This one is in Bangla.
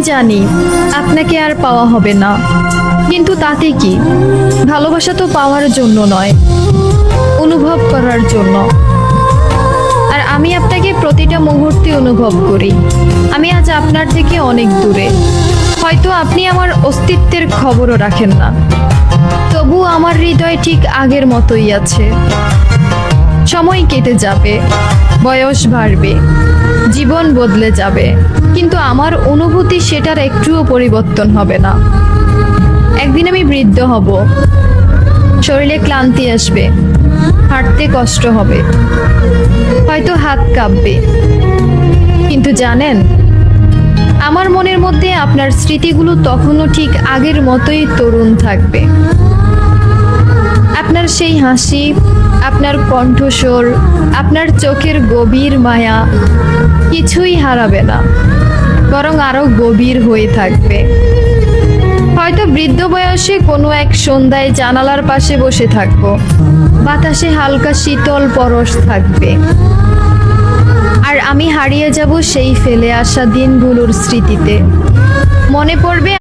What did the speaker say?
জানি আপনাকে আর পাওয়া হবে না, কিন্তু তাতে কি? ভালোবাসা তো পাওয়ার জন্য নয়, অনুভব করার জন্য। আর আমি আপনাকে প্রতিটা মুহূর্তে অনুভব করি। আমি আজ আপনার থেকে অনেক দূরে, হয়তো আপনি আমার অস্তিত্বের খবরও রাখেন না, তবু আমার হৃদয় ঠিক আগের মতোই আছে। সময় কেটে যাবে, বয়স বাড়বে, জীবন বদলে যাবে, কিন্তু আমার অনুভূতি সেটার একটুও পরিবর্তন হবে না। একদিন আমি বৃদ্ধ হব, শরীরে ক্লান্তি আসবে, হাঁটতে কষ্ট হবে, হয়তো হাত কাঁপবে, কিন্তু জানেন, আমার মনের মধ্যে আপনার স্মৃতিগুলো তখনও ঠিক আগের মতোই তরুণ থাকবে। আপনার সেই হাসি, আপনার কণ্ঠস্বর, আপনার চোখের গভীর মায়া কিছুই হারাবে না, বরং আরো গভীর হয়ে থাকবে। হয়তো বৃদ্ধ বয়সে কোনো এক সন্ধ্যায় জানালার পাশে বসে থাকবো, বাতাসে হালকা শীতল পরশ থাকবে, আর আমি হারিয়ে যাব সেই ফেলে আসা দিনগুলোর স্মৃতিতে। মনে পড়বে